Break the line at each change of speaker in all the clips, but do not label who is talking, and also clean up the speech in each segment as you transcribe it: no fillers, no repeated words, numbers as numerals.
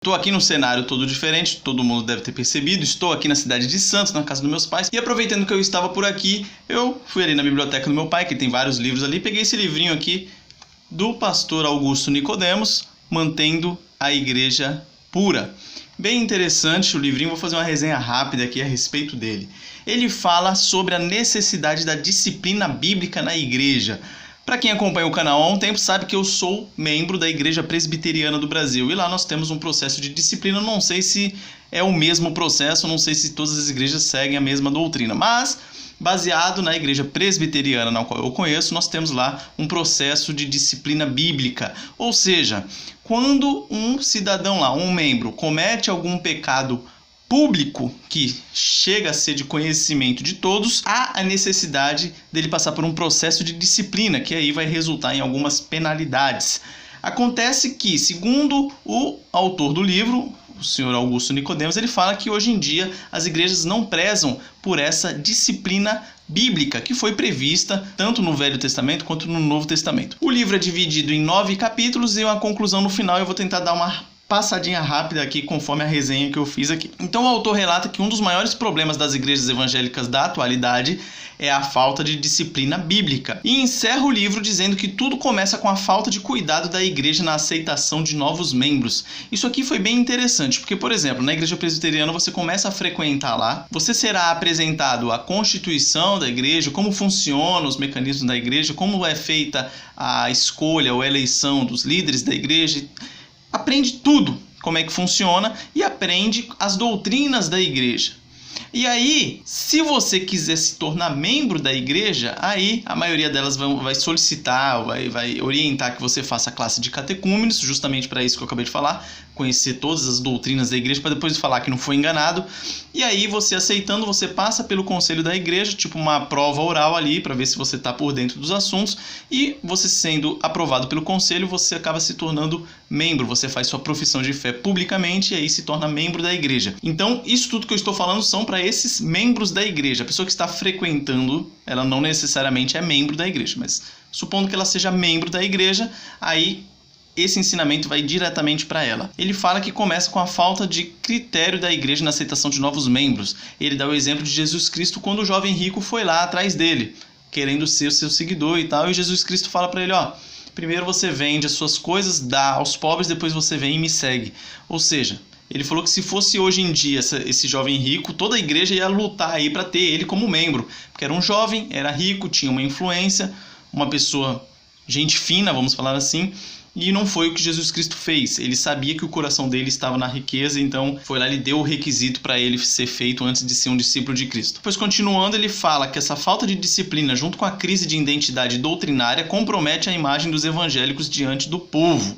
Estou aqui num cenário todo diferente, todo mundo deve ter percebido. Estou aqui na cidade de Santos, na casa dos meus pais. E aproveitando que eu estava por aqui, eu fui ali na biblioteca do meu pai, que tem vários livros ali. Peguei esse livrinho aqui do pastor Augusto Nicodemos, Mantendo a Igreja Pura. Bem interessante o livrinho, vou fazer uma resenha rápida aqui a respeito dele. Ele fala sobre a necessidade da disciplina bíblica na igreja. Para quem acompanha o canal há um tempo sabe que eu sou membro da Igreja Presbiteriana do Brasil e lá nós temos um processo de disciplina. Não sei se é o mesmo processo, não sei se todas as igrejas seguem a mesma doutrina, mas baseado na Igreja Presbiteriana na qual eu conheço, nós temos lá um processo de disciplina bíblica. Ou seja, quando um cidadão lá, um membro, comete algum pecado público que chega a ser de conhecimento de todos, há a necessidade dele passar por um processo de disciplina, que aí vai resultar em algumas penalidades. Acontece que, segundo o autor do livro, o senhor Augusto Nicodemos, ele fala que hoje em dia as igrejas não prezam por essa disciplina bíblica que foi prevista tanto no Velho Testamento quanto no Novo Testamento. O livro é dividido em 9 capítulos e uma conclusão no final eu vou tentar dar uma passadinha rápida aqui conforme a resenha que eu fiz aqui. Então o autor relata que um dos maiores problemas das igrejas evangélicas da atualidade é a falta de disciplina bíblica. E encerra o livro dizendo que tudo começa com a falta de cuidado da igreja na aceitação de novos membros. Isso aqui foi bem interessante, porque, por exemplo, na igreja presbiteriana você começa a frequentar lá, você será apresentado a constituição da igreja, como funcionam os mecanismos da igreja, como é feita a escolha ou a eleição dos líderes da igreja. Aprende tudo, como é que funciona, e aprende as doutrinas da igreja. E aí, se você quiser se tornar membro da igreja, aí a maioria delas vai solicitar, vai orientar que você faça a classe de catecúmenos, justamente para isso que eu acabei de falar, conhecer todas as doutrinas da igreja, para depois falar que não foi enganado. E aí, você aceitando, você passa pelo conselho da igreja, tipo uma prova oral ali, para ver se você está por dentro dos assuntos, e você sendo aprovado pelo conselho, você acaba se tornando membro, você faz sua profissão de fé publicamente e aí se torna membro da igreja. Então, isso tudo que eu estou falando são para esses membros da igreja. A pessoa que está frequentando, ela não necessariamente é membro da igreja, mas supondo que ela seja membro da igreja, aí esse ensinamento vai diretamente para ela. Ele fala que começa com a falta de critério da igreja na aceitação de novos membros. Ele dá o exemplo de Jesus Cristo quando o jovem rico foi lá atrás dele, querendo ser o seu seguidor e tal, e Jesus Cristo fala para ele, ó, primeiro você vende as suas coisas, dá aos pobres, depois você vem e me segue. Ou seja, ele falou que se fosse hoje em dia esse jovem rico, toda a igreja ia lutar aí para ter ele como membro. Porque era um jovem, era rico, tinha uma influência, uma pessoa, gente fina, vamos falar assim. E não foi o que Jesus Cristo fez. Ele sabia que o coração dele estava na riqueza, então foi lá e deu o requisito para ele ser feito antes de ser um discípulo de Cristo. Pois continuando, ele fala que essa falta de disciplina junto com a crise de identidade doutrinária compromete a imagem dos evangélicos diante do povo.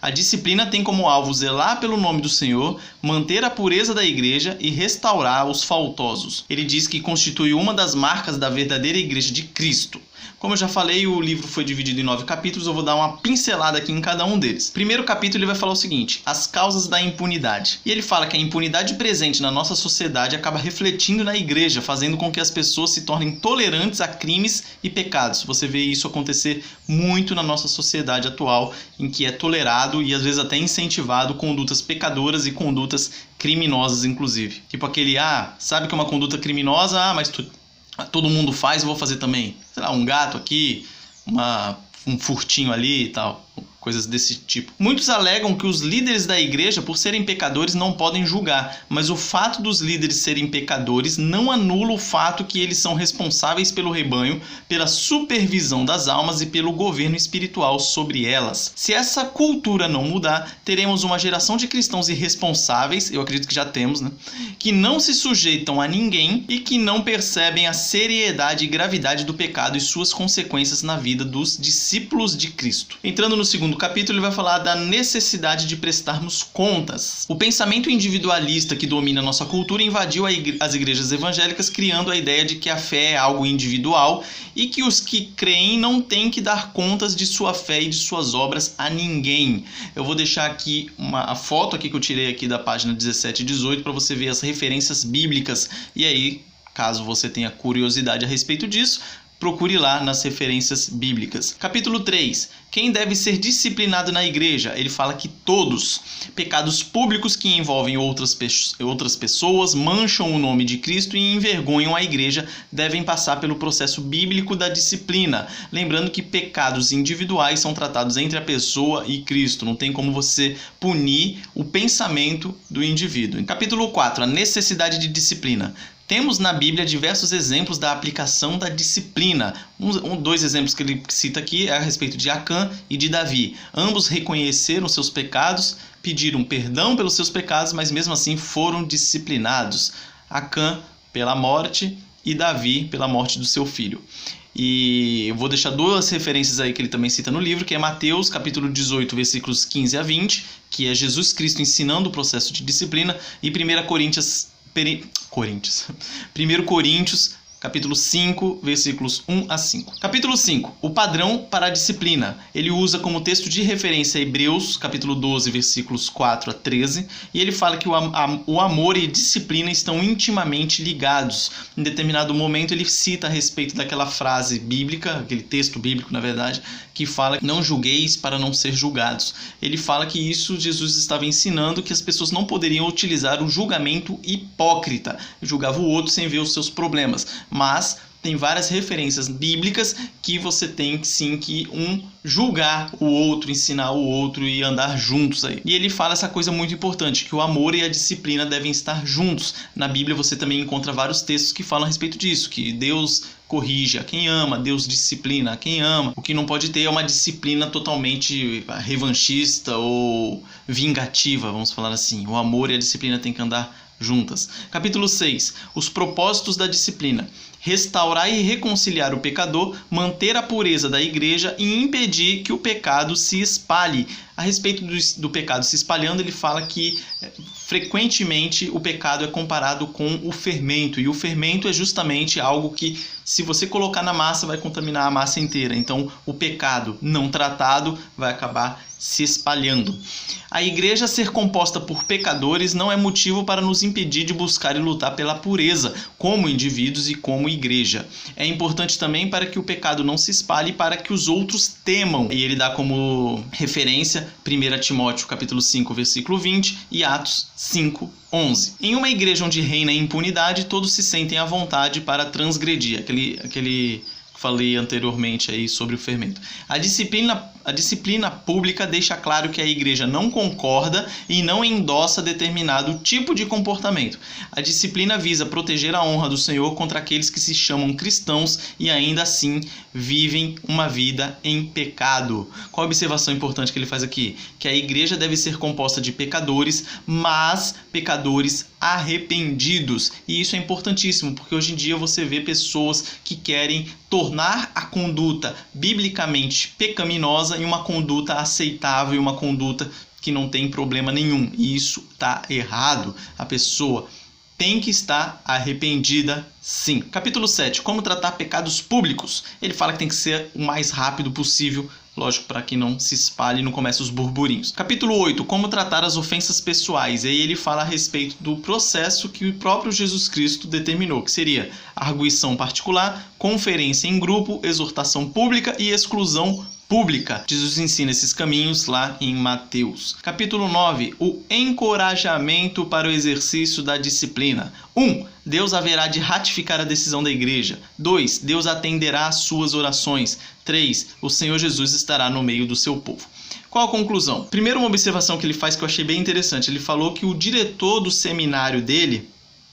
A disciplina tem como alvo zelar pelo nome do Senhor, manter a pureza da igreja e restaurar os faltosos. Ele diz que constitui uma das marcas da verdadeira igreja de Cristo. Como eu já falei, o livro foi dividido em 9 capítulos, eu vou dar uma pincelada aqui em cada um deles. Primeiro capítulo ele vai falar o seguinte, as causas da impunidade. E ele fala que a impunidade presente na nossa sociedade acaba refletindo na igreja, fazendo com que as pessoas se tornem tolerantes a crimes e pecados. Você vê isso acontecer muito na nossa sociedade atual, em que é tolerado e às vezes até incentivado condutas pecadoras e condutas criminosas, inclusive. Tipo aquele, sabe que é uma conduta criminosa, mas todo mundo faz, eu vou fazer também. Sei lá, um gato aqui, um furtinho ali e tal, coisas desse tipo. Muitos alegam que os líderes da igreja, por serem pecadores, não podem julgar, mas o fato dos líderes serem pecadores não anula o fato que eles são responsáveis pelo rebanho, pela supervisão das almas e pelo governo espiritual sobre elas. Se essa cultura não mudar, teremos uma geração de cristãos irresponsáveis, eu acredito que já temos, né? Que não se sujeitam a ninguém e que não percebem a seriedade e gravidade do pecado e suas consequências na vida dos discípulos de Cristo. Entrando no segundo capítulo, ele vai falar da necessidade de prestarmos contas. O pensamento individualista que domina nossa cultura invadiu as igrejas evangélicas, criando a ideia de que a fé é algo individual e que os que creem não têm que dar contas de sua fé e de suas obras a ninguém. Eu vou deixar aqui a foto aqui que eu tirei aqui da página 17 e 18 para você ver as referências bíblicas. E aí, caso você tenha curiosidade a respeito disso, procure lá nas referências bíblicas. Capítulo 3. Quem deve ser disciplinado na igreja? Ele fala que todos. Pecados públicos que envolvem outras pessoas, mancham o nome de Cristo e envergonham a igreja devem passar pelo processo bíblico da disciplina. Lembrando que pecados individuais são tratados entre a pessoa e Cristo. Não tem como você punir o pensamento do indivíduo. Em capítulo 4, a necessidade de disciplina. Temos na Bíblia diversos exemplos da aplicação da disciplina. Dois exemplos que ele cita aqui é a respeito de Acã e de Davi. Ambos reconheceram seus pecados, pediram perdão pelos seus pecados, mas mesmo assim foram disciplinados. Acã pela morte e Davi pela morte do seu filho. E eu vou deixar duas referências aí que ele também cita no livro, que é Mateus, capítulo 18, versículos 15 a 20, que é Jesus Cristo ensinando o processo de disciplina, e 1 Coríntios, capítulo 5, versículos 1 a 5. Capítulo 5, o padrão para a disciplina. Ele usa como texto de referência Hebreus, capítulo 12, versículos 4 a 13, e ele fala que o amor e a disciplina estão intimamente ligados. Em determinado momento ele cita a respeito daquela frase bíblica, aquele texto bíblico, na verdade, que fala: não julgueis para não ser julgados. Ele fala que isso Jesus estava ensinando, que as pessoas não poderiam utilizar o julgamento hipócrita. Julgava o outro sem ver os seus problemas. Mas tem várias referências bíblicas que você tem sim que julgar o outro, ensinar o outro e andar juntos aí. E ele fala essa coisa muito importante, que o amor e a disciplina devem estar juntos. Na Bíblia você também encontra vários textos que falam a respeito disso, que Deus corrige a quem ama, Deus disciplina a quem ama. O que não pode ter é uma disciplina totalmente revanchista ou vingativa, vamos falar assim. O amor e a disciplina têm que andar juntas. Capítulo 6. Os propósitos da disciplina. Restaurar e reconciliar o pecador, manter a pureza da igreja e impedir que o pecado se espalhe. A respeito do pecado se espalhando, ele fala que frequentemente o pecado é comparado com o fermento. E o fermento é justamente algo que, se você colocar na massa, vai contaminar a massa inteira. Então, o pecado não tratado vai acabar se espalhando. A igreja ser composta por pecadores não é motivo para nos impedir de buscar e lutar pela pureza, como indivíduos e como igreja. É importante também para que o pecado não se espalhe, para que os outros temam. E ele dá como referência 1 Timóteo capítulo 5, versículo 20 e Atos 5, 11. Em uma igreja onde reina a impunidade, todos se sentem à vontade para transgredir. Aquele que falei anteriormente aí sobre o fermento. A disciplina pública deixa claro que a igreja não concorda e não endossa determinado tipo de comportamento. A disciplina visa proteger a honra do Senhor contra aqueles que se chamam cristãos e ainda assim vivem uma vida em pecado. Qual a observação importante que ele faz aqui? Que a igreja deve ser composta de pecadores, mas pecadores arrependidos. E isso é importantíssimo, porque hoje em dia você vê pessoas que querem tornar a conduta biblicamente pecaminosa em uma conduta aceitável, uma conduta que não tem problema nenhum. E isso está errado. A pessoa tem que estar arrependida, sim. Capítulo 7. Como tratar pecados públicos. Ele fala que tem que ser o mais rápido possível, lógico, para que não se espalhe e não comece os burburinhos. Capítulo 8. Como tratar as ofensas pessoais. E aí ele fala a respeito do processo que o próprio Jesus Cristo determinou, que seria arguição particular, conferência em grupo, exortação pública e exclusão pública. Jesus ensina esses caminhos lá em Mateus. Capítulo 9. O encorajamento para o exercício da disciplina. 1. Deus haverá de ratificar a decisão da igreja. 2. Deus atenderá às suas orações. 3. O Senhor Jesus estará no meio do seu povo. Qual a conclusão? Primeiro, uma observação que ele faz que eu achei bem interessante. Ele falou que o diretor do seminário dele,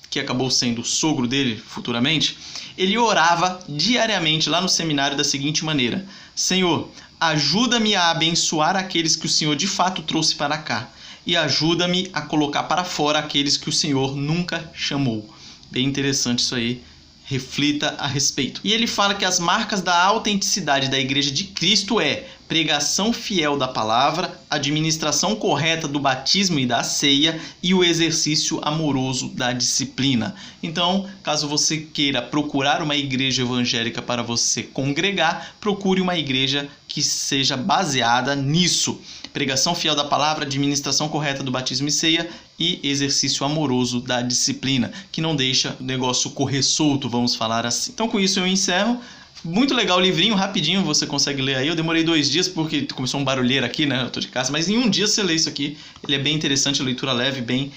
que acabou sendo o sogro dele futuramente, ele orava diariamente lá no seminário da seguinte maneira: Senhor, ajuda-me a abençoar aqueles que o Senhor de fato trouxe para cá, e ajuda-me a colocar para fora aqueles que o Senhor nunca chamou. Bem interessante isso aí. Reflita a respeito. E ele fala que as marcas da autenticidade da Igreja de Cristo é pregação fiel da palavra, administração correta do batismo e da ceia e o exercício amoroso da disciplina. Então, caso você queira procurar uma igreja evangélica para você congregar, procure uma igreja que seja baseada nisso. Pregação fiel da palavra, administração correta do batismo e ceia e exercício amoroso da disciplina, que não deixa o negócio correr solto, vamos falar assim. Então, com isso eu encerro. Muito legal o livrinho, rapidinho você consegue ler aí. Eu demorei 2 dias porque começou um barulheiro aqui, né? Eu tô de casa, mas em um dia você lê isso aqui. Ele é bem interessante, leitura leve, bem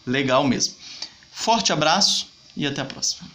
legal mesmo. Forte abraço e até a próxima.